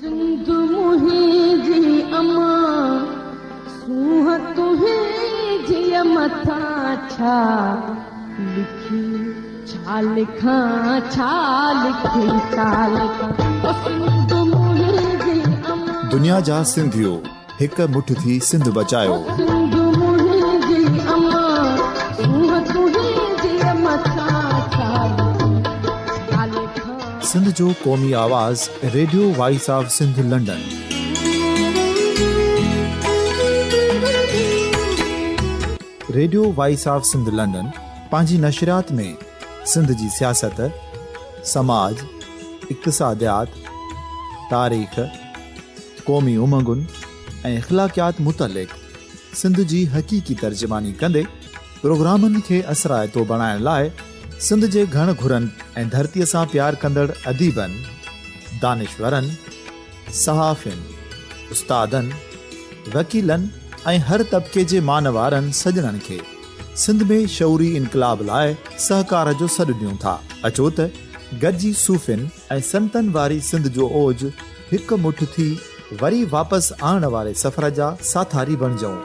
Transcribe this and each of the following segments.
सिंध मुंहिंजी अमा सूह तुंहिंजी मथां छा लिखी छा लिखां छा लिखी छा लिखां सिंध मुंहिंजी अमा दुनिया जा सिंधियो हिक मुठ थी सिंध बचायो सिंध मुंहिंजी अमा सूह तुंहिंजी मथां छा लिखां सिंध जो क़ौमी आवाज़ radio voice of Sindh London. Radio voice of Sindh London पंहिंजी नशरियात में सिंध जी सियासत, समाज, इक़्तिसादियात, तारीख़, क़ौमी उमंगुनि ऐं इख़्लाक़ियात मुतलिक़ सिंध जी हक़ीक़ी तर्जुमानी कंदे प्रोग्रामनि खे असराइतो बणाइण लाइ सिंध जे घण घुरनि ऐं धरतीअ सां प्यार कंदड़ अदीबनि, दानिशवरनि, सहाफ़ियुनि, उस्तादनि, वकीलनि ऐं हर तबिके जे मानवारनि सजणनि खे सिंध में शऊरी इनक़लाब लाइ सहकार जो सॾु ॾियूं था। अचो त गॾिजी सूफ़ियुनि ऐं संतनि वारी सिंध जो ओज हिक मुठ थी वरी वापसि आणण वारे सफ़र जा साथारी बणिजऊं।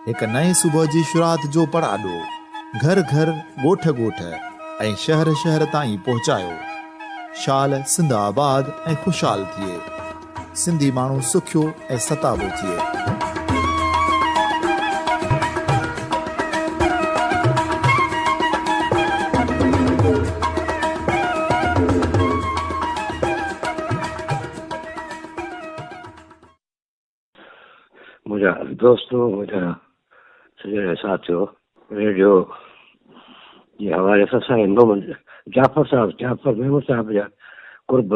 हिक नए सुबुह जी शुरूआत जो पड़ाॾो घर घर ॻोठ ॻोठ ऐं शहर शहर ताईं पहुचायो। शाल सिंध आबाद ऐं ख़ुशहाल थिए, सिंधी माण्हू सुखियो ऐं सताबो थिए। मुंहिंजा दोस्तों, मुंहिंजा सॼे साथियो, रेडियो जे हवाले सां साईं मोहम्मद जाफ़र महमूद साहिब जा कुर्ब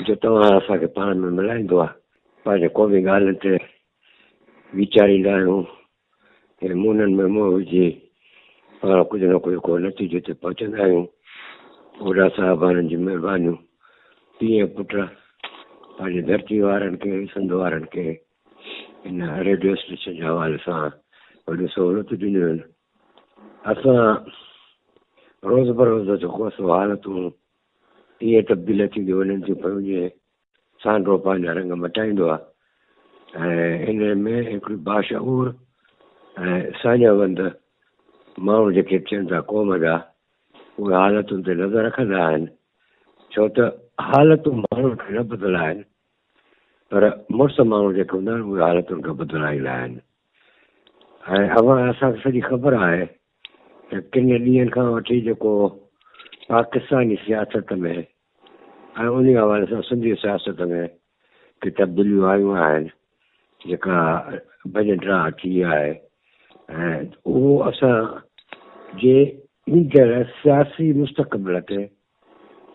जो तव्हां असांखे पाण में मिलाईंदो आहे। पंहिंजे क़ौमी ॻाल्हियुनि ते वीचारींदा आहियूं ऐं मुननि में मोह विझी पाण कुझु न कुझु को नतीजे ते पहुचंदा आहियूं। वॾा साहिबाननि जी महिरबानियूं पीउ पुट पंहिंजी धरती वारनि खे, सिंध वारनि खे इन रेडियो स्टेशन जे हवाले सां वॾियूं सहूलियतूं ॾिनियूं आहिनि। असां रोज़ बरोज़ जेको सो हालतूं ईअं तब्दील थींदियूं वञनि थियूं पियूं जीअं सांडो पंहिंजा रंग मटाईंदो आहे। ऐं इन में हिकिड़ी बाशऊर ऐं साञावंद माण्हू जेके थियनि था क़ौम जा, उहे हालतुनि ते नज़र रखंदा आहिनि। छो त हालतूं माण्हुनि खे न बदिलाइनि, पर मुड़ुस माण्हू जेके हूंदा आहिनि उहे हालतुनि खे बदिलाईंदा आहिनि। ऐं असांखे सॼी ख़बर आहे त किन ॾींहंनि खां वठी जेको पाकिस्तानी सियासत में ऐं उन हवाले सां सिंधी सियासत में के तब्दीलियूं आयूं आहिनि, जेका भॼनरा थी आहे। ऐं उहो असांजे ईंदड़ सियासी मुस्तक़बिल ते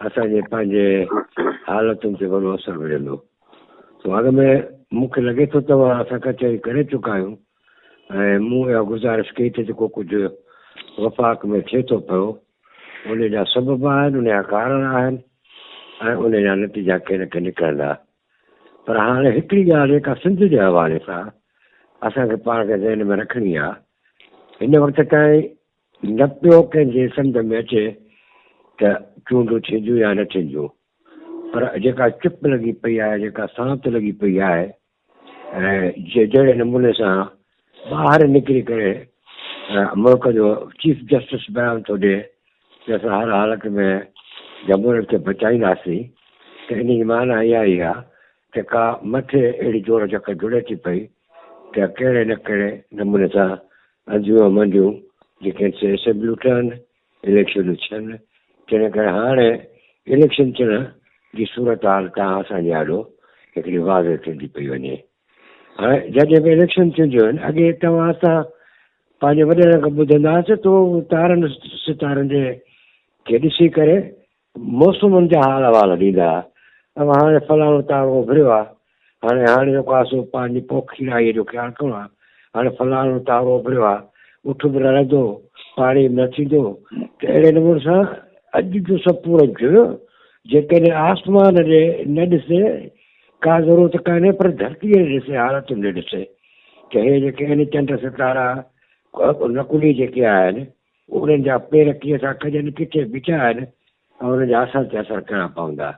असांजे पंहिंजे हालतुनि ते वॾो असरु विझंदो। तो अॻ में मूंखे लॻे थो तव्हां असां कचहरी करे चुका आहियूं ऐं मूं इहा गुज़ारिश कई त जेको कुझु वफ़ाक़ में थिए थो पियो उन जा सबब आहिनि, उन जा कारण आहिनि ऐं उन जा नतीजा के न के निकिरंदा। पर हाणे हिकिड़ी ॻाल्हि जेका सिंध जे हवाले सां असांखे पाण खे ज़हन में रखणी आहे, हिन वक़्तु ताईं न पियो कंहिंजे सम्झ में अचे त चूंडूं थींदियूं या न थींदियूं, पर जेका चुप लॻी पई आहे, जेका सांत लॻी पई आहे ऐं जहिड़े नमूने सां ॿाहिरि निकिरी करे मुल्क जो चीफ जस्टिस बयान थो ॾिए त असां हर हालत में जमहूरियत खे बचाईंदासीं, त इन जी माना इहा ई आहे त का मथे अहिड़ी जोड़ जक जुड़े थी पई त कहिड़े न कहिड़े नमूने सां अंदियूं मंदियूं जेके असेंबलियूं ठहनि, इलेक्शनूं थियनि। तंहिं करे हाणे इलेक्शन थियण जी सूरत हाल तव्हां असांजे आॾो हिकिड़ी वाज़ थींदी पई वञे। हाणे जॾहिं बि इलेक्शन थींदियूं आहिनि, अॻे तव्हां असां पंहिंजे वॾनि खां ॿुधंदासीं त तारनि सितारनि जे खे ॾिसी करे मौसमनि जा हाल अहिवाल ॾींदा। हाणे फलाणो तारो उभरियो आहे, हाणे जेको आहे सो पंहिंजी पोखीराईअ जो ख़्यालु करिणो आहे। हाणे फलाणो तारो उभरियो आहे, उठ बि रहंदो, पाणी न थींदो। त अहिड़े नमूने सां अॼु जो सभु पूरज जेकॾहिं आसमान ॾे न ॾिसे का ज़रूरत कान्हे, पर धरतीअ ॾे ॾिसे, हालतुनि ॾे ॾिसे त हे जेके आहिनि चंड सितारा नकुली जेके आहिनि उन्हनि जा पेर कीअं था कजनि, किथे बीठा आहिनि ऐं उन्हनि जा असर ते असर करणा पवंदा।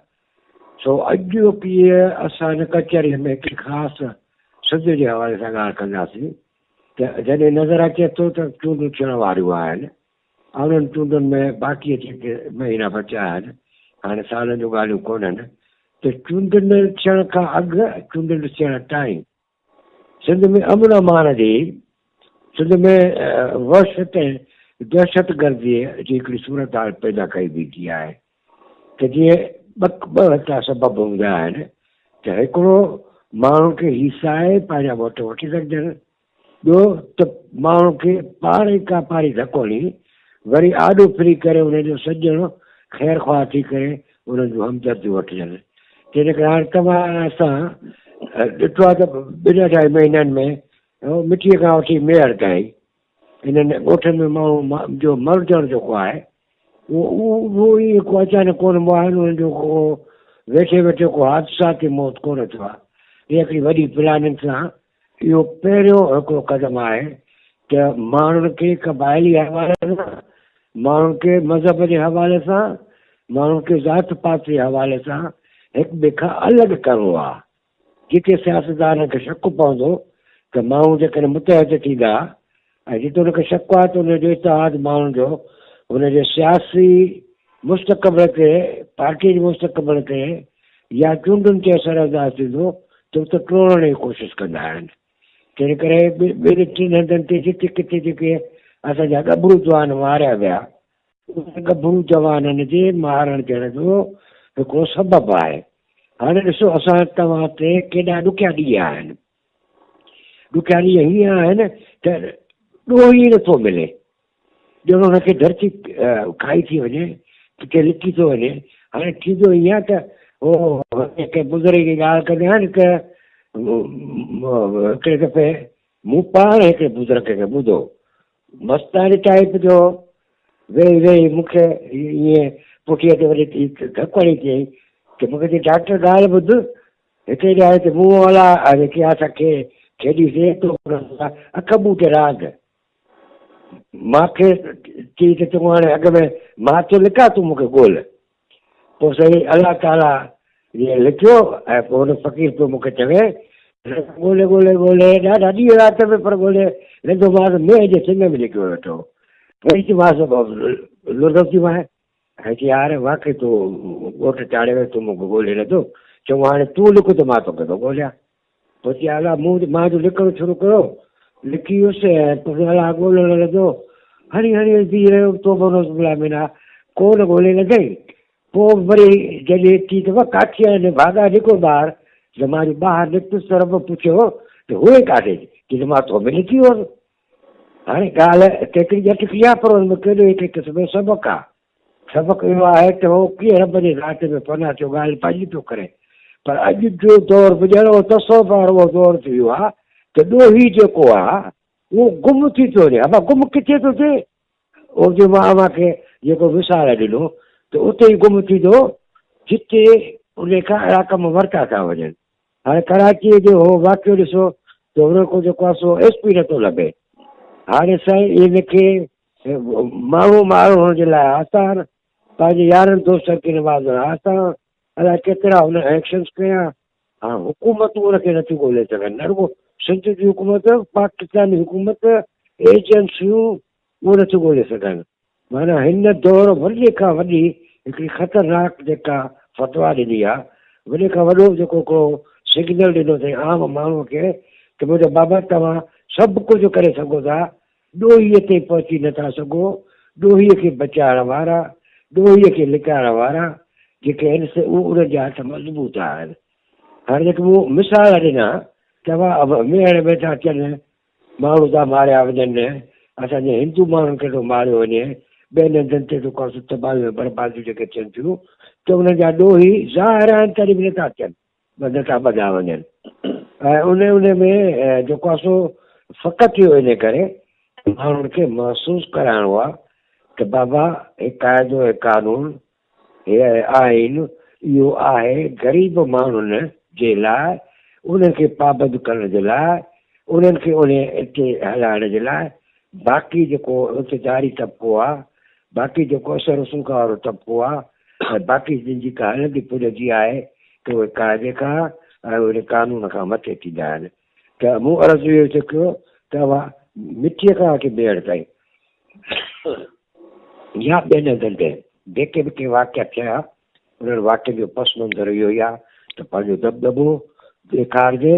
सो अॼु कीअं असां हिन कचहरीअ में हिकिड़ी ख़ासि सिंध जे हवाले सां ॻाल्हि कंदासीं त जॾहिं नज़र अचे थो त चूंडूं थियण वारियूं आहिनि ऐं उन्हनि चूंडुनि में बाक़ी जेके महीना बचिया आहिनि, हाणे सालनि जूं ॻाल्हियूं कोन्हनि, त चूंडुनि थियण खां अॻु चूंडुनि थियण ताईं सिंध में अमन अमान जी, सिंध में वर्ष ते दहशतगर्दीअ जी हिकिड़ी सूरत हाल पैदा कई बीठी आहे त जीअं ॿ हितां सबबु हूंदा आहिनि त हिकिड़ो माण्हू खे हिसाए पंहिंजा वोट वठी सघजनि, ॿियो त माण्हू खे पाणी का पाणी धको ॾेई वरी आॾो फिरी करे उनजो सॼणो ख़ैर ख़्वाह थी करे उन्हनि जूं हमदर्दियूं वठजनि। जंहिं करे हाणे तव्हां असां ॾिठो आहे त 2-2.5 महीननि में मिटीअ खां वठी मेयर ताईं हिननि ॻोठनि में माण्हू जो मरजण जेको आहे उहो ई को अचानक कोन आहिनि, उन्हनि जो को वेठे वेठे को हादसाती मौत कोन थियो आहे। इहा हिकिड़ी वॾी प्लानिंग सां इहो पहिरियों हिकिड़ो क़दम आहे त माण्हुनि खे क़बाइली हवाले सां, माण्हुनि खे मज़हब जे हवाले सां, माण्हुनि खे ज़ात पात जे हवाले सां हिक ॿिए खां अलॻि करिणो आहे। जिते सियासतदान खे शक पवंदो त माण्हू जेकॾहिं मुतहद थींदा ऐं जिते हुनखे शक आहे त हुनजो इतिहाद माण्हुनि जो हुनजे सियासी मुस्तक़बिल ते, पार्टी जे मुस्तक़बिल ते या चूंडुनि ते असर अंदाज़ थींदो त उते टोड़ण जी कोशिशि कंदा आहिनि। तंहिं करे ॿिनि 3 हंधनि ते जिते किथे जेके असांजा गभरू जवान मारिया विया, गभरू जवाननि जे मारण थियण जो हिकिड़ो सबबु आहे। हाणे ॾिसो असां तव्हां ते केॾा ॾुखिया ॾींहं आहिनि, ॾुखिया ॾींहं हीअं आहिनि त ॾोह ई नथो मिले, ॼणो हुनखे धरती खाई थी वञे, किथे लिकी थो वञे। हाणे थींदो ईअं त उहो कंहिं बुज़ुर्ग जी ॻाल्हि कंदा आहिनि कि हिकिड़े दफ़े मूं पाण हिकिड़े बुज़ुर्ग खे ॿुधो, मस्तानी टाइप जो वेही वेही मूंखे ईअं पुठीअ ते वरी धकड़ी कयईं कि मूंखे चई डॉक्टर ॻाल्हि ॿुध, हिकिड़े ॼाए ते मूं वाला जेके असांखे खेॾीसीं तो अख ॿूटे राग मूंखे चई त तूं हाणे अॻ में मां थो लिखां, तूं मूंखे ॻोल्ह। पोइ सही अलाह ताला इहे लिखियो ऐं पोइ हुन फ़क़ीर पियो मूंखे चवे ॻोल्हे ॻोल्हे ॻोल्हे ॾाढा ॾींहं राति में पर ॻोल्हे वेंदो मां मेंह जे सिंग में लिखियो वेठो। वरी चयोमांसि लुधो थी मां ऐं चई यार वाक़ई तूं ॻोठ चाढ़े वे, तूं मूंखे ॻोल्हे नथो, चऊं हाणे तूं लिख त मां तोखे थो ॻोल्हियां। पोइ चई अलाह मां जो लिखणु शुरू कयो, लिखी वियुसि ऐं पोइ अलाह ॻोल्हण लॻो, हणी हणी बीह रहियो तो मिला कोन ॻोल्हे लॻई। पोइ वरी जॾहिं थी त काठी आहिनि भाॻा निकिरो ॿाहिरि त मां ॿाहिरि निकितुसि त रब पुछियो त उहे काॾे, की त मां तो में लिखी वियुसि। हाणे ॻाल्हि हिकिड़ी ॼट कई आहे पर हुन केॾो हिकु क़िस्म जो सबक़ु आहे। सबक़ु इहो आहे त उहो कीअं रब जे रात में पना थियो ॻाल्हि पंहिंजी पियो करे। पर अॼु जो दौर बि ॼणो तसो पाण उहो दौर थी वियो आहे त ॾोही जेको आहे उहो गुम थी थो वञे। हा गुम किथे थो थिए, उहो जो मां अव्हांखे जेको मिसाल ॾिनो त उते ई गुम थींदो जिते उन खां अहिड़ा कम वरिता था वञनि। हाणे कराचीअ जो हो वाक़ियो ॾिसो त हुन को जेको आहे सो SP नथो लभे। हाणे साईं इनखे माण्हू माण्हुनि जे लाइ आसान, पंहिंजे यारनि दोस्तनि खे नवाज़ण आसान, अलाए केतिरा हुन एक्शन्स कया। हा हुकूमतूं हुनखे नथियूं ॻोल्हे सघनि, न रुॻो सिंध जी हुकूमत, पाकिस्तानी हुकूमत, एजेंसियूं उहो नथियूं ॻोल्हे सघनि। माना हिन दौर वॾे खां वॾी हिकिड़ी ख़तरनाक जेका फतवा ॾिनी आहे, वॾे खां वॾो जेको को सिग्नल ॾिनो अथई आम माण्हूअ खे त मुंहिंजो बाबा तव्हां सभु कुझु करे सघो था, ॾोहीअ ते पहुची नथा सघो, ॾोहीअ खे बचाइण वारा, ॾोहीअ खे लिकाइण वारा जेके आहिनि उन्हनि जा हथ मज़बूत आहिनि। हाणे जेके मूं मिसाल ॾिना तव्हां मेड़ वेठा अचनि, माण्हू था मारिया वञनि, असांजे हिंदू माण्हुनि खे थो मारियो वञे, ॿियनि हंधनि ते जेको तबाहियूं बर्बादियूं जेके थियनि थियूं त उन्हनि जा ॾोही ज़ाहिर आहिनि तॾहिं बि नथा अचनि, नथा ॿधा वञनि। ऐं उन में जेको आहे सो फ़क़ति इहो इन करे माण्हुनि खे महसूसु कराइणो आहे त बाबा हे क़ाइदो हे कानून हे आइन इहो आहे ग़रीब माण्हुनि जे लाइ, उन्हनि खे पाबंद करण जे लाइ, उन्हनि खे उन ते हलाइण जे लाइ बाक़ी जेको इंतज़ारी तबिको आहे, बाक़ी जेको असर रसूखा वारो तबिको आहे, ऐं बाक़ी जिनजी का हलंदी पुॼंदी आहे त उहे क़ाइदे खां ऐं उन कानून खां मथे थींदा आहिनि। त मूं अर्ज़ु इहो थो कयो त उहा मिटीअ खां वठी ॿेड़ ताईं या ॿियनि हंधनि ते जेके बि के वाक़िया थिया उन्हनि वाक़ियनि जो पस मंज़र इहो ई आहे त पंहिंजो दबदबो ॾेखारिजे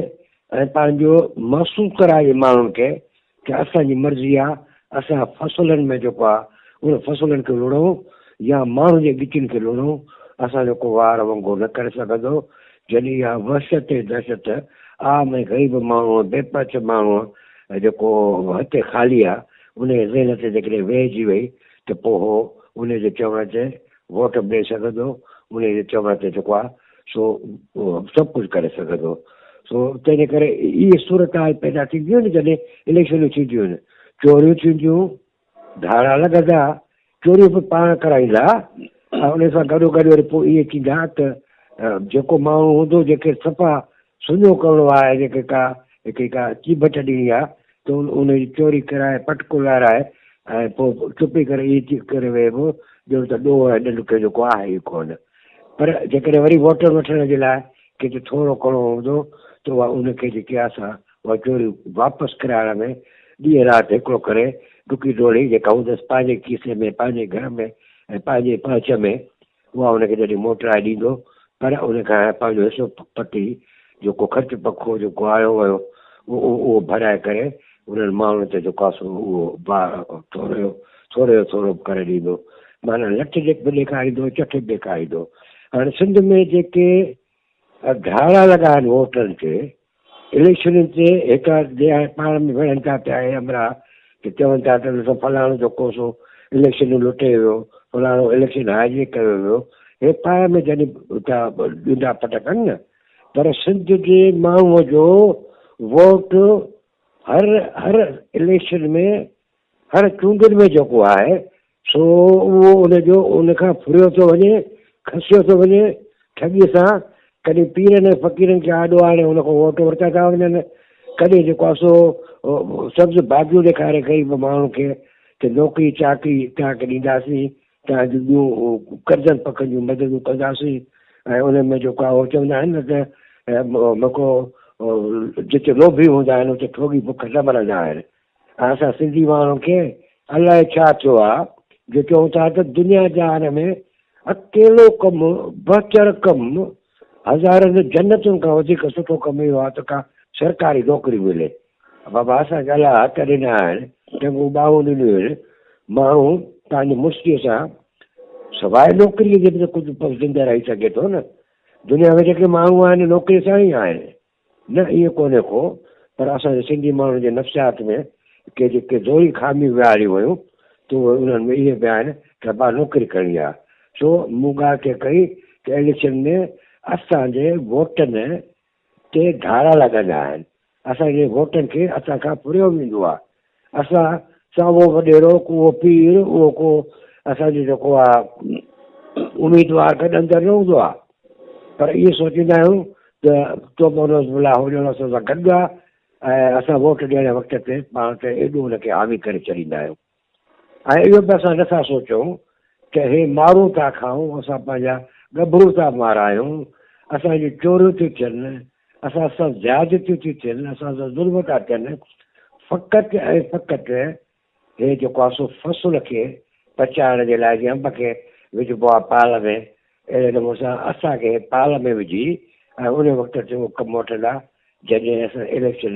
ऐं पंहिंजो महसूसु कराइजे माण्हुनि खे कि असांजी मर्ज़ी आहे असां फ़सुलनि में जेको आहे उन फ़सुलनि खे लुणूं या माण्हुनि जे ॻिचियुनि खे लुणूं। असांजो को वार वांगुरु न करे सघंदो। जॾहिं इहा वहशत दहशत आम ऐं ग़रीब माण्हू बेपच माण्हू जेको हिते ख़ाली आहे उन जे ज़हन ते जेकॾहिं वेहिजी वई त पोइ उहो उन जे चवण ते वोट ॾेई सघंदो, उन जे चवण ते जेको आहे सो सभु कुझु करे सघंदो। सो तंहिंजे करे इहे सूरत हाल पैदा थींदियूं आहिनि जॾहिं इलेक्शनूं थींदियूं आहिनि, चोरियूं थींदियूं, धाड़ा लॻंदा, चोरियूं बि पाण कराईंदा ऐं उन सां गॾो गॾु वरी पोइ इहे थींदा त जेको माण्हू हूंदो जेके सफ़ा सुञो करिणो आहे, जेके हिकिड़ी का चीबट ॾिनी आहे त उन जी चोरी कराए पटको लाराए ऐं पोइ चुपी करे इहे थी करे वेहबो ॼण त ॾोह ऐं ॾंडुक जेको आहे ई कोन। पर जेकॾहिं वरी वोट वठण जे लाइ किथे थोरो घणो हूंदो त उहा उनखे जेके आहे उहा चोरी वापसि कराइण में ॾींहं राति हिकिड़ो करे डुकी डोड़ी जेका हूंदसि पंहिंजे खीसे में, पंहिंजे घर में ऐं पंहिंजे पहुच में, उहा उनखे जॾहिं मोटाए ॾींदो पर उनखां पंहिंजो हिसो पटी जेको ख़र्चु पखो जेको आयो वियो उहो भराए करे उन्हनि माण्हुनि ते जेको आहे उहो थोरो करे ॾींदो, माना लठ बि ॾेखारींदो, चठ बि ॾेखारींदो। हाणे सिंध में जेके धाड़ा लॻा आहिनि वोटनि खे इलेक्शनुनि ते हिकु पाण में विढ़नि था पिया अमरा कि चवनि था त फलाणो जेको सो इलेक्शनूं लुटे वियो, फलाणो इलेक्शन हाइजेक कयो वियो, हे पाण में जॾहिं ॾुंडा पट कनि न। पर सिंध जे माण्हूअ जो वोट हर इलेक्शन में, हर चूंडुनि में जेको आहे सो उहो उनजो उनखां फुरियो थो वञे, खसियो थो वञे ठॻीअ सां। कॾहिं पीरनि ऐं फ़क़ीरनि खे आॾो आणे हुनखां वोट वरिता था वञनि, कॾहिं जेको आहे सो सब्ज़ भाॼियूं ॾेखारे ग़रीब माण्हू खे त नौकिरी चाकरी तव्हांखे ॾींदासीं, तव्हांजूं ॿियूं कर्ज़नि पखनि जूं मददूं कंदासीं ऐं उन में जेको आहे उहो चवंदा आहिनि न त मको जिते लोभी हूंदा आहिनि उते ठोगी बुख न मरंदा आहिनि। असां सिंधी माण्हुनि खे अलाए छा थियो आहे जो चऊं था त दुनिया जहान में अकेलो कमु बचड़ कमु हज़ारनि जन्नतुनि खां वधीक सुठो कमु इहो आहे त का सरकारी नौकिरी मिले। बाबा असांखे अलाह हथ ॾिना आहिनि, चङियूं ॿाहूं ॾिनियूं आहिनि, माण्हू पंहिंजी मुश्किल सां सवाइ नौकिरीअ जे बि कुझु ज़िंदा रही सघे थो न। दुनिया में जेके माण्हू आहिनि नौकिरी सां ई आहिनि, न ईअं कोन्हे को। पर असांजे सिंधी माण्हुनि जे नफ़्सियात में के जेके ज़ोरी खामियूं विहारियूं हुयूं त उहे उन्हनि में इहे बि आहिनि त पाण नौकिरी करणी आहे। सो मूं ॻाल्हि खे कई कि इलेक्शन में असांजे वोटनि ते धाड़ा लॻंदा आहिनि, असांजे वोटनि खे असांखां फुरियो वेंदो आहे। असां सावो वॾेरो को पीर उहो को असांजो जेको आहे उम्मीदवार गॾु अंदरि न हूंदो आहे, पर इहे सोचींदा आहियूं त तो मोनोस भला हो ॼणो असां सां गॾु आहे ऐं असां वोट ॾियण वक़्त ते पाण ते एॾो हुनखे हावी करे छॾींदा आहियूं। ऐं इहो बि असां नथा सोचूं कि हे मारूं था खाऊं, असां पंहिंजा गभरू था मारायूं, असांजी चोरियूं थियूं थियनि, असां सां ज़्यादतियूं थियूं थियनि, असां सां ज़ुल्म था थियनि, फ़क़ति ऐं फ़क़ति हे जेको आहे सो फ़सुल खे पचाइण जे लाइ जीअं अंब खे विझिबो आहे पाल में, अहिड़े नमूने सां असांखे पाल में विझी ऐं उन वक़्त ते उहो कमु वठंदा जॾहिं असां इलेक्शन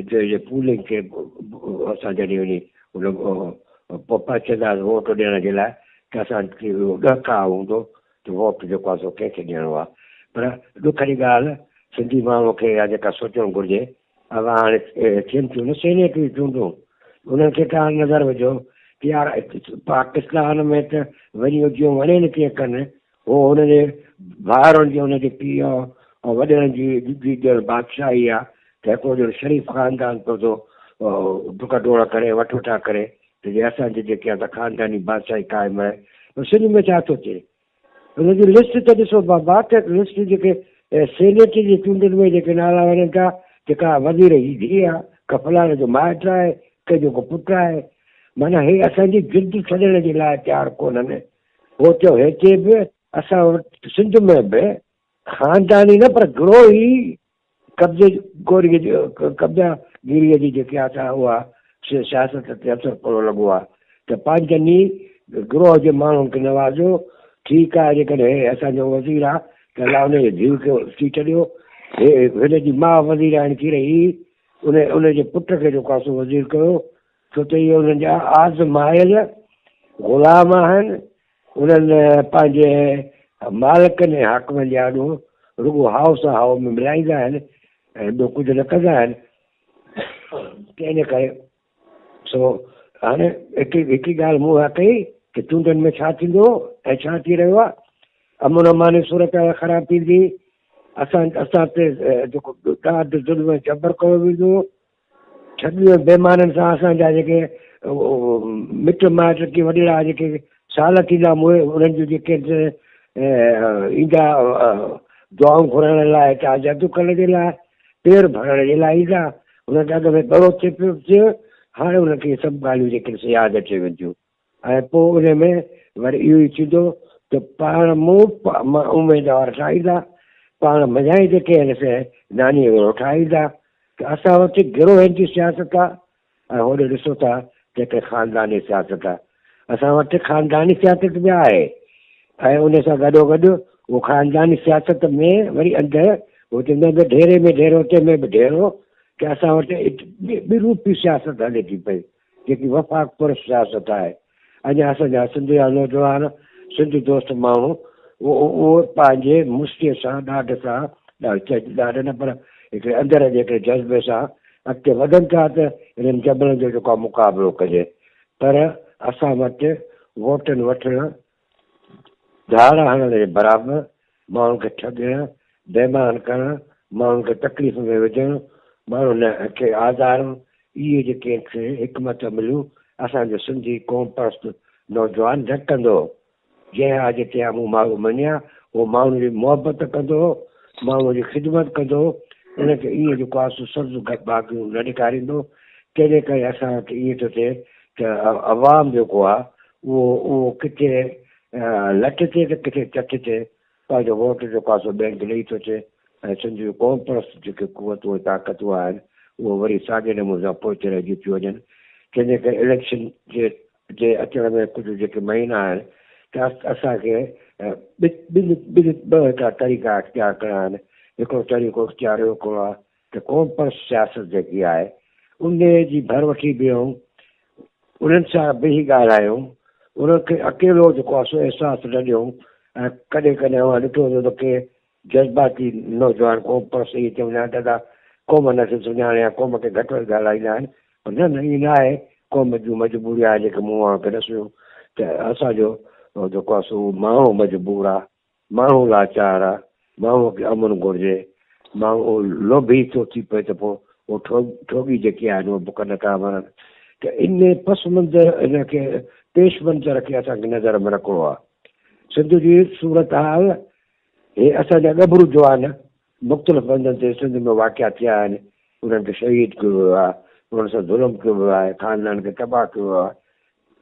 जे पूलिंग खे असां जॾहिं वञी उन पचंदासीं वोट ॾियण जे लाइ त असांखे ॾका हूंदो त वोट जेको आहे सो कंहिंखे ॾियणो आहे। पर ॾुख जी ॻाल्हि सिंधी माण्हूअ खे इहा जेका सोचणु घुरिजे। अब हाणे थियनि थियूं न सेनेटरी चूंडूं, उन्हनि खे तव्हां नज़र विझो कि यार पाकिस्तान में त वञी जीअं वणे न कीअं कनि, उहो हुनजे भाउरनि जी हुनजे पीउ ऐं वॾनि जी ॼण बादशाही आहे त हिकिड़ो ॼण शरीफ़ ख़ानदान पियो थो डुक डोड़ करे वठ वठा करे त जे असांजे जेके आहे त ख़ानदानी बादशाही क़ाइमु आहे। सिंध में छा थो थिए हुनजी लिस्ट त ॾिसो बाबा, त लिस्ट जेके सेनेट जी चूंडुनि में जेके नाला वञनि था, जेका वज़ीर जी धीउ आहे, का फलाणे जो माइट आहे, के जेको पुटु आहे माना हे असांजी जिद छॾण जे लाइ तयारु कोन्हनि। उहो चयो हिते बि असां वटि सिंध में बि ख़ानदानी न पर गिरोह ई कब्ज़ागिरीअ जी जेकी आहे उहा सियासत ते असरु पियो लॻो आहे त पंहिंजनि गिरोह जे माण्हुनि खे नवाज़ो। ठीकु आहे जेकॾहिं हे असांजो वज़ीर आहे त अलाह हुनजे धीउ खे सीट ॾियो। हिनजी माउ वज़ीर हाणे थी रही उनजे पुट खे जेको आहे सो वज़ीर कयो छो त इहे उन्हनि जा आज़मायल ग़ुलाम आहिनि। उन्हनि पंहिंजे मालिकनि ऐं हाकमनि जे आॾो रुॻो हाउ सां हाउ में मिलाईंदा आहिनि ऐं ॿियो कुझु न कंदा आहिनि। तंहिंजे करे सो हाणे हिकु ॻाल्हि मूं इहा कई की चूंडनि में छा थींदो ऐं छा थी रहियो आहे। अमन अमानी सूरत ख़राबु थींदी। असां ते जेको ॾाढो ज़ुल्म जबर कयो वेंदो। ठॻियूं बेईमाननि सां असांजा जेके मिट माइट की वॾेरा जेके साल थींदा उन्हनि जूं जेके ईंदा दुआऊं घुरण लाइ जादू करण जे लाइ पेर भरण जे लाइ ईंदा हुनखे अॻ में ॻड़ो थिए हाणे हुनखे सभु ॻाल्हियूं जेके यादि अची वेंदियूं ऐं पोइ उन में वरी इहो ई थींदो त पाण उमेदवार ठाहींदा पाण मज़ाई जेके आहिनि से नानी वारो ठाहींदा त असां वटि गिरोहनि जी सियासत आहे ऐं होॾे ॾिसो था जेके ख़ानदानी सियासत आहे। असां वटि ख़ानदानी सियासत बि आहे ऐं उन सां गॾोगॾु उहो ख़ानदानी सियासत में वरी अंदरि हुते में बि ढेरे में ढेरो हुते में बि ढेरो की असां वटि ॿी रूपी सियासत हले थी पई जेकी वफ़ाक़ पुर सियासत आहे। अञा असांजा सिंध जा नौजवान सिंध दोस्त माण्हू उहो पंहिंजे मुश्कीअ सां ॾाढे न पर हिकिड़े अंदरि जेके जज़्बे सां अॻिते वधनि था त हिननि जबलनि जो जेको आहे मुक़ाबिलो कजे। पर असां वटि वोटनि वठणु धारा हणण जे बराबरि माण्हुनि खे ठॻणु बेईमान करणु माण्हुनि खे तकलीफ़ में विझणु माण्हुनि खे आज़ारणु इहे जेके हिकमत मिलियूं असांजो सिंधी क़ौम परस्त नौजवान झटि कंदो। जंहिं हा जिते मूं माण्हू मञिया उहो माण्हुनि जी मुहबत कंदो माण्हूअ जी ख़िदमत कंदो उनखे ईअं जेको आहे सब्ज़ बाग़ियूं न ॾेखारींदो। तंहिंजे करे असां वटि ईअं थो थिए त अवाम जेको आहे उहो किथे लट थिए त किथे चट थिए पंहिंजो वोट जेको आहे सो ॿियनि खे ॾेई थो अचे ऐं सिंधी क़ौम परस्त जेके क़ुवतूं ताक़तूं आहिनि उहो वरी साॻिए नमूने सां पोइ रहिजी थियूं वञनि। तंहिंजे करे इलेक्शन जे अचण में कुझु जेके महीना आहिनि त असांखे ॿ हिकिड़ा तरीक़ा इख़्तियार करणा आहिनि। हिकिड़ो तरीक़ो इख़्तियार इहो करिणो आहे त क़ौम परस्त सियासत जेकी आहे उन जी भर वठी बीहूं उन्हनि सां वेही ॻाल्हायूं उनखे अकेलो जेको आहे सो अहसासु न ॾियूं ऐं कॾहिं कॾहिं मां ॾिठो हूंदो त के जज़्बाती नौजवान क़ौम परस्त इहे चवंदा आहिनि दादा क़ौम नथी सुञाणे या क़ौम खे घटि वधि ॻाल्हाईंदा आहिनि पर न ईअं न आहे क़ौम जूं मजबूरी आहे जेके मूं वांगुरु खे ॾिसूं त असांजो जेको आहे सो माण्हू मजबूर आहे माण्हू लाचार आहे माण्हूअ खे अमन घुरिजे माण्हू लोभी थो थी पए त पोइ उहो ठोगी जेके आहिनि उहे बुख नथा मरनि त इन पस मंज़र इनखे पेश मंज़र खे असांखे नज़र में रखिणो आहे। सिंध जी सूरत हाल हे असांजा गभरू जवान मुख़्तलिफ़ हंधनि ते सिंध में वाक़िया थिया आहिनि उन्हनि खे शहीद कयो वियो आहे उन्हनि सां ज़ुल्म कयो वियो आहे ख़ानदान खे तबाह कयो वियो आहे।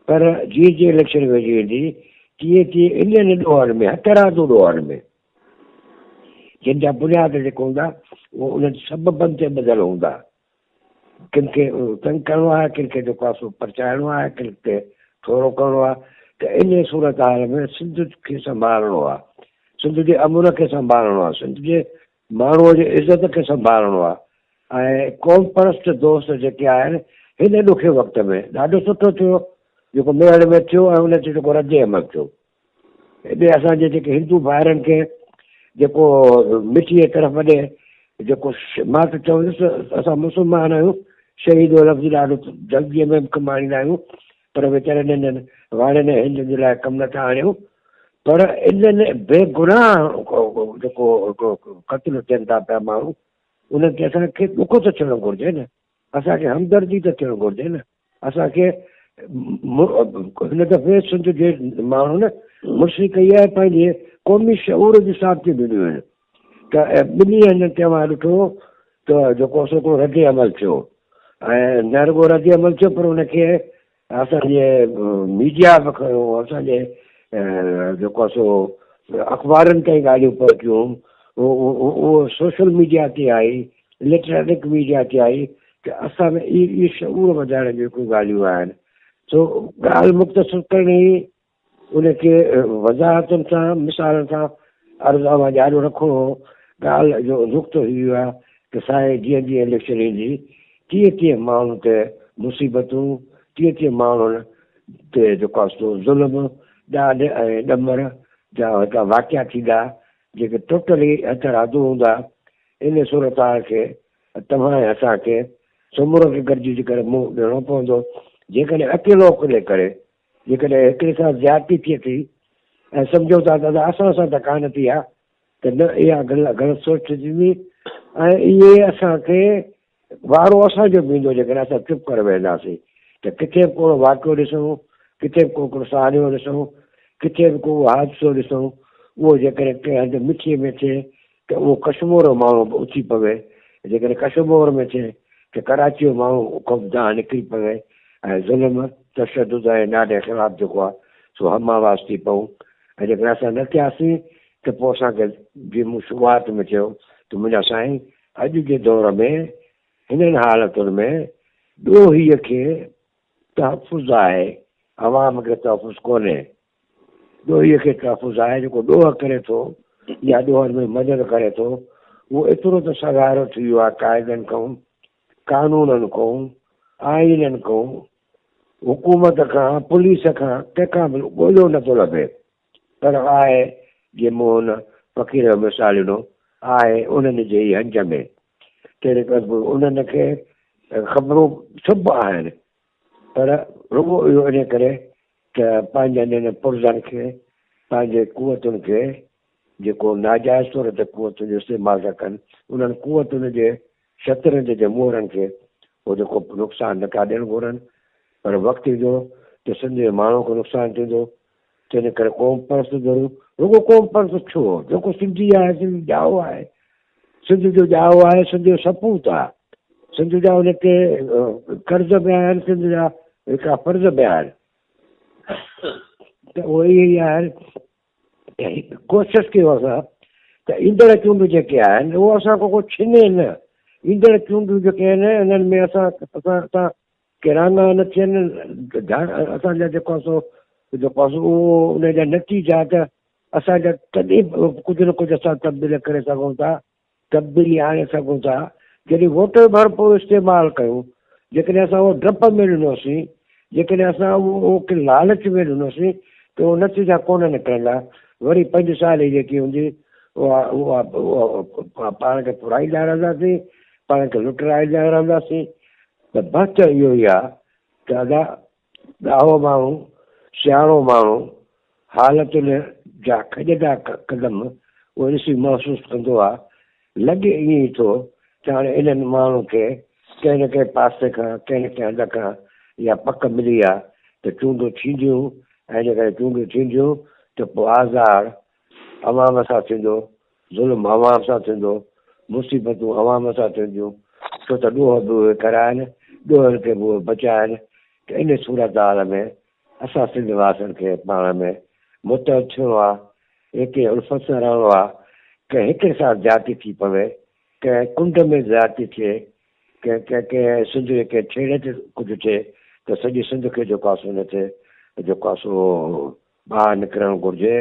पर जीअं जीअं इलेक्शन वेझी वेंदी तीअं तीअं इन्हनि ॾोहनि में हथरादू ॾोहनि में जिन जा बुनियाद जेके हूंदा उहो उन्हनि सबबनि ते ॿधल हूंदा। किन खे तंग करिणो आहे किन खे जेको आहे सो परचाइणो आहे किन खे थोरो करिणो आहे त इन सूरत हाल में सिंध खे संभालणो आहे सिंध जे अमुन खे संभालणो आहे सिंध जे माण्हूअ जी इज़त खे संभालणो आहे ऐं क़ौम परस्त दोस्त जेके आहिनि हिन ॾुखे वक़्त में ॾाढो सुठो थियो जेको मेड़ में थियो ऐं उन ते जेको रद्द अमल थियो। हेॾे असांजे जेके हिंदू भाइरनि खे जेको मिठीअ तरफ़ ॾे जेको मां त चवंदुसि असां मुस्लमान आहियूं शहीद जो लफ़्ज़ ॾाढो जल्दीअ में कमाईंदा आहियूं पर वीचारनि इन्हनि वारनि हिंद जे लाइ कमु नथा आणियूं पर इन्हनि बेगुनाह जेको क़त्ल थियनि था पिया माण्हू उन्हनि खे असांखे ॾुख त थियणु घुरिजे न असांखे हमदर्दी त थियणु घुरिजे न असांखे हिन दफ़े सिंध जे माण्हू न मुर्शी कई आहे पंहिंजे क़ौमी शऊर जी साबितियूं ॾिनियूं आहिनि त ॿिन्ही हंधि ते मां ॾिठो त जेको हिकिड़ो रद्द अमल थियो ऐं न रुॻो रद्द अमल थियो पर हुनखे असांजे मीडिया बि खयो, असांजे जेको आहे सो अख़बारनि ताईं ॻाल्हियूं पहुतियूं, उहो सोशल मीडिया ते आई, इलेक्ट्रॉनिक मीडिया ते आई, त असां में इहे शऊर वधाइण जूं कोई ॻाल्हियूं आहिनि। सो ॻाल्हि मुख़्तसर करणी, उनखे वज़ाहतुनि सां मिसालनि सां अर्ज़ु जारी रखिणो। ॻाल्हि जो नुक़्तो इहो आहे की साईं जीअं जीअं इलेक्शन ईंदी तीअं तीअं माण्हुनि ते मुसीबतूं, तीअं तीअं माण्हुनि ते जेको आहे सो ज़ुल्म, ॾाढ ऐं ॾमर जा हिकु वाक़िया थींदा जेके टोटली हथरादू हूंदा। इन सूरत खे तव्हां असांखे समूरो खे गॾिजी करे मुंहुं ॾियणो पवंदो। जेकॾहिं अकेलो अकेले करे जेकॾहिं हिकिड़े सां ज़्यादती थिए थी ऐं सम्झो था दादा असां सां त कान थी आहे, त न इहा ग़लति सोच थींदी ऐं इहे असांखे वारो असांजो बि ईंदो जेकॾहिं असां चुप करे वेंदासीं। त किथे बि को वाक़ियो ॾिसूं, किथे बि को साड़ियो ॾिसूं, किथे बि को हादसो ॾिसूं, उहो जेकॾहिं कंहिं हंधि मिठीअ में थिए त उहो कश्मीर जो माण्हू उथी पवे, जेकॾहिं कश्मीर में थिए त कराची जो माण्हू ख़ुदा निकिरी पवे ऐं ज़ुल्म तशदुद ऐं ॾाढे ख़िलाफ़ु जेको आहे सो हमावास थी पऊं। ऐं जेकॾहिं असां न थियासीं त पोइ असांखे जीअं मूं शुरूआत में चयो त मुंहिंजा साईं अॼु जे दौर में हिननि हालतुनि में ॾोहीअ खे तहफ़ुज़ आहे, अवाम खे तहफ़ुज़ कोन्हे। ॾोहीअ खे तहफ़ुज़ आहे, जेको ॾोह करे थो या ॾोहनि में मदद करे थो उहो एतिरो त सगारो थी वियो आहे क़ाइदनि खां, कानूननि खां, आइननि खां, हुकूमत खां, पुलिस खां, कंहिंखां बि ॻोल्हियो नथो लभे। पर आहे जीअं मूं हुन फ़क़ीर जो मिसाल ॾिनो आहे उन्हनि जे ई हंज में। तंहिं करे उन्हनि खे ख़बरूं सभु आहिनि, पर रुॻो इहो इन करे त पंहिंजनि हिन पुर्ज़नि खे, पंहिंजे कुवतुनि खे जेको नाजाइज़ तौर ते कुवतुनि जो इस्तेमालु था कनि, उन्हनि कुवतुनि जे शतरंज जे मोहरनि खे उहो जेको नुक़सानु नथा ॾियणु घुरनि। पर वक़्तु ईंदो त सिंध जे माण्हू खे नुक़सानु थींदो। तंहिं करे क़ौम परस्त ज़रूरु, रुॻो क़ौम परस्त छो, जेको सिंधी आहे, सिंधी ॼाओ आहे, सिंध जो ॼाओ आहे, सिंध जो सपूत आहे, सिंध जा उनखे कर्ज़ बि आहिनि, सिंध जा हिकिड़ा फ़र्ज़ बि आहिनि। त उहे इहे ई आहिनि। कोशिशि कयो असां त ईंदड़ चूंडूं जेके आहिनि उहो असां को छिने न। ईंदड़ चूंडूं जेके आहिनि इन्हनि में असां किराना न थियनि, असांजा जेको आहे सो उहो उनजा नतीजा त असांजा तॾहिं कुझु न कुझु असां तब्दील करे सघूं था, तब्दीली आणे सघूं था जॾहिं वोट भरपूर इस्तेमालु कयूं। जेकॾहिं असां उहो डप में ॾिनोसीं, जेकॾहिं असां उहो लालच में ॾिनोसीं त उहो नतीजा कोन निकिरंदा। वरी 5 साल जेकी हूंदी उहा पाण खे फुराईंदा रहंदासीं, पाण खे लुटराईंदा रहंदासीं। त बहतर इहो ई आहे त दादा ॾाहो माण्हू, सियाणो माण्हू हालतुनि जा खॼंदा क़दम उहो ॾिसी महसूसु कंदो आहे, लॻे ईअं ई थो त हाणे इन्हनि माण्हू खे कंहिं न कंहिं पासे खां, कंहिं न कंहिं हंध खां इहा पक मिली आहे त चूंडूं थींदियूं। ऐं जेकॾहिं चूंडूं थींदियूं त पोइ आज़ार अवाम सां थींदो, ज़ुल्म अवाम सां थींदो, मुसीबतूं अवाम सां थींदियूं। छो त ॾोह बि उहे कराइनि, ॾोहनि खे बि उहे बचाइनि। त इन सूरत हाल में असां सिंध वासियुनि खे पाण में मुतहद थियणो आहे, हिते उल्फत सां रहणो आहे। कंहिं हिकिड़े सां ज़्यादती थी पवे, कंहिं कुंड में ज़्यादती थिए, कंहिं सिंध खे छेड़े ते कुझु थिए त सॼी सिंध खे जेको आहे सो हुन ते जेको आहे सो ॿाहिरि निकिरणु घुरिजे,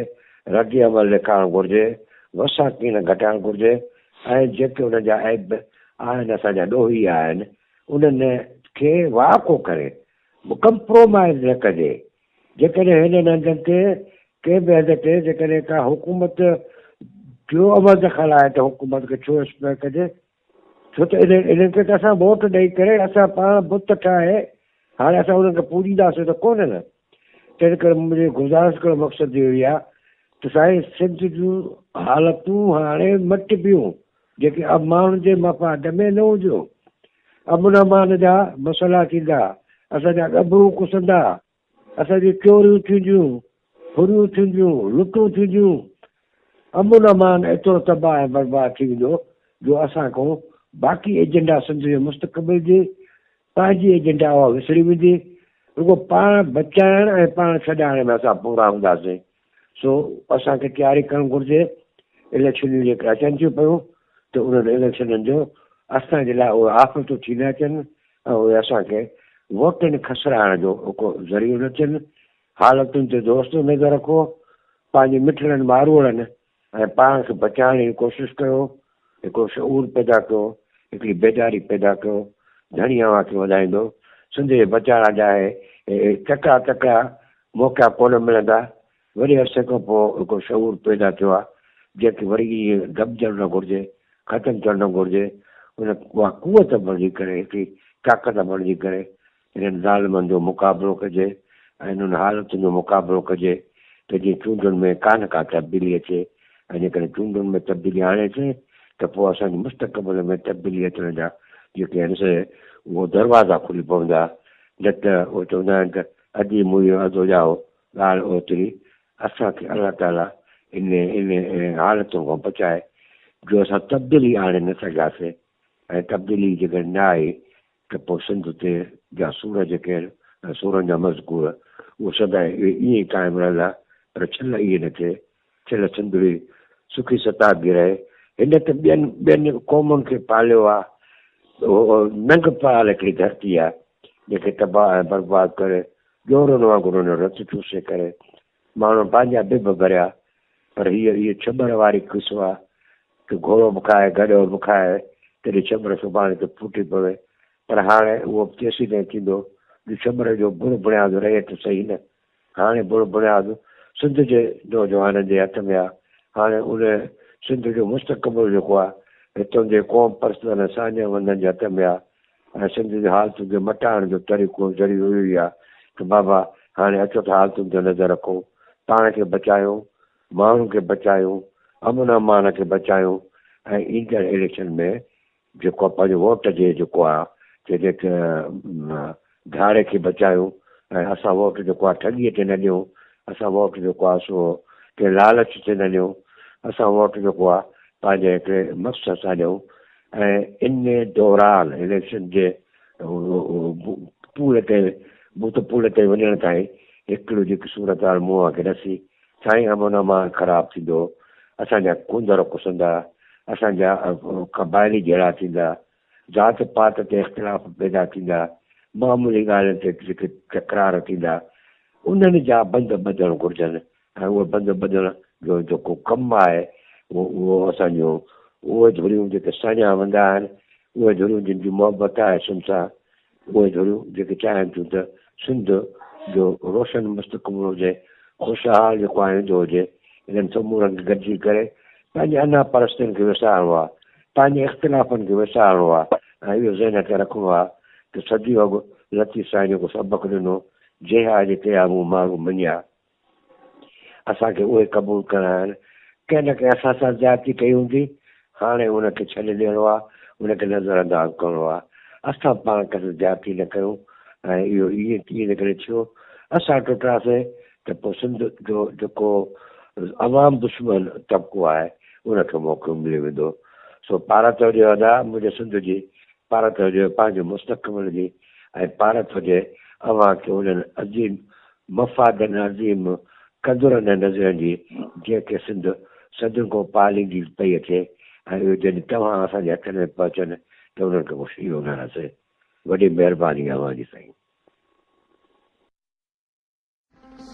रद्द अमल ॾेखारणु घुरिजे, वसा कीन घटाइणु घुरिजे। ऐं जेके हुन जा ऐब आहिनि, असांजा ॾोही आहिनि, उन्हनि खे वाको करे कंप्रोमाइज़ न कजे। जेकॾहिं हिननि हंधनि ते कंहिं बि हंध ते जेकॾहिं का हुकूमत जो अमल दख़ल आहे त हुकूमत खे छो इस्तेमालु कजे। छो त इन्हनि खे त असां वोट ॾेई करे असां पाण बुत ठाहे हाणे असां उन्हनि खे पूॼींदासीं त कोन न। तंहिं करे मुंहिंजी गुज़ारिश करणु मक़सदु इहो ई आहे त साईं सिंध जूं हालतूं हाणे मटिबियूं, जेके अब माण्हुनि जे मफ़ाद में न हुजो। अमन अमान जा मसइला थींदा, असांजा ॻभरू कुसंदा, असांजी चोरियूं थींदियूं, फुरियूं थींदियूं, लुटूं थींदियूं। अमन अमान एतिरो तबाह ऐं बर्बाद थी वेंदो जो असां खां बाक़ी एजेंडा सिंध जे मुस्तक़बिल जी पंहिंजी एजेंडा उहा विसरी वेंदी, रुगो पाण बचाइण ऐं पाण छॾाइण में असां पूरा हूंदासीं। सो असांखे तयारी करणु घुरिजे। इलेक्शनियूं जेके अचनि थियूं पियूं त उन्हनि इलेक्शननि जो असांजे लाइ उहे आफ़तूं थी न अचनि ऐं उहे असांखे वोटनि खसराइण जो को ज़रियो न थियनि। हालतुनि ते दोस्तो नज़र रखो, पंहिंजे मिठड़नि मारूड़नि ऐं पाण खे बचाइण जी कोशिशि कयो, हिकिड़ो शऊर पैदा कयो, हिकिड़ी बेदारी पैदा कयो। धणी अव्हां खे वधाईंदो। सिंध जे बचाइण लाइ तकड़ा तकड़ा मौक़ा कोन मिलंदा। वरी अरसे खां पोइ हिकिड़ो शऊर पैदा थियो आहे जेके वरी इहे दॿजण न घुरिजे, ख़तमु थियणु न घुरिजे। उहा कुवत बणिजी करे, हिकिड़ी ताक़त बणिजी करे इन्हनि ज़ालिमनि जो मुक़ाबिलो कजे ऐं इन्हनि हालतुनि जो मुक़ाबिलो कजे त जीअं चूंडुनि में कान का तब्दीली अचे। ऐं जेकॾहिं चूंडुनि में तब्दीली आणे अचे त पोइ असांजे मुस्तक़बिल में तब्दीली अचण जा जेके आहिनि से उहो दरवाज़ा खुली पवंदा। न त उहे चवंदा आहिनि त अॼु ई मुंहिंजो अधु जाओ ॻाल्हि ओतिरी। असांखे अलाह ताला इन हालतुनि खां बचाए जो असां तब्दीली आणे न सघियासीं। ऐं तब्दीली जेकॾहिं न आई त पोइ सिंध ते जा सूर जेके आहिनि, सूरनि जा मज़कूर उहो सदाईं ईअं ई क़ाइमु रहंदा। पर छिल इहे न थिए, छिल सिंध बि सुखी सताबी रहे। हिन त ॿियनि क़ौमुनि खे पालियो आहे। नंग पाल हिकिड़ी धरती आहे जेके तबाह ऐं बर्बाद करे जोरनि वांगुरु हुन रत चूसे करे माण्हू पंहिंजा बिब भरिया। पर हीअ छॿर वारी क़िस्म आहे कि घोड़ो बि खाए, गॾो बि खाए, तॾहिं छॿर सुभाणे त फूटी पवे। पर हाणे उहो तेसी ताईं थींदो जो छॿर जो बुण बुनियादु रहे त सही न। हाणे बुण बुनियादु सिंध जे नौजवाननि जे हथ में आहे। हाणे उन सिंध जो मुस्तक़बिल जेको आहे हितां जे क़ौम परस्तनि असांजे वंदनि जे हथ में आहे। ऐं सिंध जे हालतुनि खे मटाइण जो तरीक़ो ज़रियो इहो ई आहे कि बाबा हाणे अचो त हालतुनि ते नज़र रखो, पाण खे बचायूं, माण्हुनि खे बचायूं, अमन अमान खे बचायूं। ऐं ईंदड़ इलेक्शन में जेको पंहिंजो वोट जे जेको आहे जेके धारे खे बचायूं। ऐं असां वोट जेको आहे ठॻीअ ते न ॾियूं। असां वोट जेको आहे सो के लालच ते न ॾियूं। असां वोट जेको आहे पंहिंजे हिकिड़े मक़सद सां ॾियूं। ऐं इन दौरान इलेक्शन जे पूल ते बूथ पूल ते वञण ताईं हिकिड़ो जेकी सूरत हाल मुंहं खे ॾसी साईं अमन अमान ख़राबु थींदो। असांजा कुंदर कुसंदा, असांजा क़बाइली जहिड़ा थींदा, ज़ात पात ते इख़्तिलाफ़ पैदा थींदा, मामूली ॻाल्हियुनि ते जेके तकरार थींदा, उन्हनि जा बंदि ॿधणु घुरिजनि। ऐं उहे बंदि ॿधण जो जेको कमु आहे उहो असांजो उहे धुरियूं जेके साञा वेंदा आहिनि, उहे धुरियूं जिन जी मोहबत आहे सिंध सां, उहे धुरियूं जेके चाहिनि थियूं त सिंध जो रोशन मुस्तक़बिल हुजे, ख़ुशहाल जेको आईंदो हुजे। इन्हनि समूरनि खे गॾिजी करे पंहिंजे अना परस्तनि खे विसारणो आहे, पंहिंजे इख़्तिलाफ़नि खे विसारणो आहे। ऐं इहो ज़हन खे रखिणो आहे कि सदी अॻु लतीफ़ साईं जेको सबक़ु ॾिनो, जेहाज क़यामूं माण्हू मञिया, असांखे उहे क़बूल करणा आहिनि। कंहिं न कंहिं असां सां ज़्यादती कई हूंदी, हाणे उनखे छॾे ॾियणो आहे, उनखे नज़र अंदाज़ करिणो आहे। असां पाण कंहिं ज़्यादती न कयूं। ऐं इहो ईअं करे थियो असां टुटासीं त पोइ सिंध जो जेको अवाम दुश्मन तबिको आहे उनखे मौक़ो मिली वेंदो। सो भारत हुजे अदा मुंहिंजे सिंध जी, भारत हुजे पंहिंजे मुस्तक़बिल जी, ऐं भारत हुजे अव्हां खे उन्हनि अज़ीम मफ़ादनि अज़ीम क़दुरनि ऐं नज़रनि जी जेके सिंध सदियुनि खां पालींदी पई अचे। ऐं इहो जॾहिं तव्हां असांजे हथ में पहुचनि त उन्हनि खे मुश्किल वञासीं। वॾी महिरबानी अव्हां जी साईं।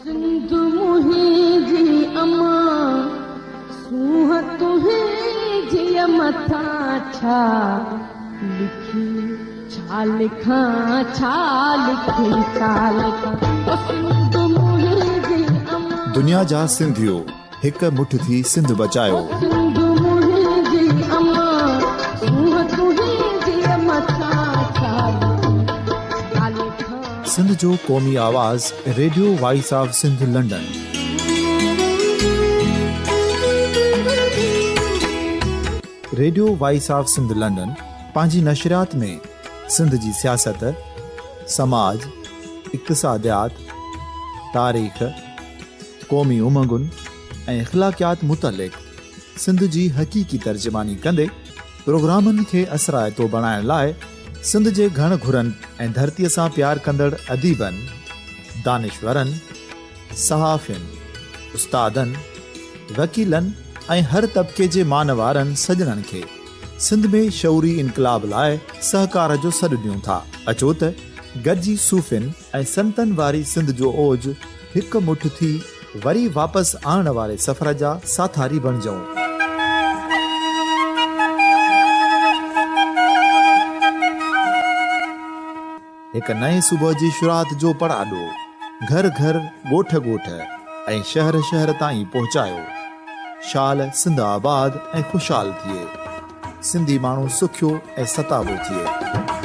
सिंध मुंहिंजी अमां सूंह तुंहिंजी मथां छा लिखी, छा लिखां छा लिखी, छा लिखां। सिंध मुंहिंजी अमां, दुनिया जा सिंधियो हिकु मुठ थी सिंध बचायो। सिंध मुंहिंजी अमां सूंह तुंहिंजी मथां छा लिखां। सिंध जो क़ौमी आवाज़ radio voice of Sindh London. Radio voice of Sindh London पंहिंजी नशरियात में सिंध जी सियासत, समाज, इक़्तिसादियात, तारीख़, क़ौमी उमंगुनि ऐं अख़लाक़ियात मुतलिक़ सिंध जी हक़ीक़ी तर्जुमानी कंदे प्रोग्रामनि खे असराइतो बणाइण लाइ सिंध जे घण घुरनि ऐं धरतीअ सां प्यार कंदड़ अदीबनि, दानिश्वरनि, सहाफ़ियुनि, उस्तादनि, वकीलनि ऐं हर तबिके जे मान वारनि सजणनि खे सिंध में शऊरी इनकलाब लाइ सहकार जो सॾु ॾियूं था। अचो त गॾिजी सूफ़ियुनि ऐं संतनि वारी सिंध जो ओज हिकु मुठ थी वरी वापसि आणण वारे सफ़र जा साथारी बणिजऊं। हिकु नए सुबुह जी शुरूआत जो पड़ाॾो घर घर, ॻोठ ॻोठ ऐं शहर शहर ताईं पहुचायो। शाल सिंध आबाद ऐं ख़ुशहाल थिए, सिंधी माण्हू सुखियो ऐं सताबो थिए।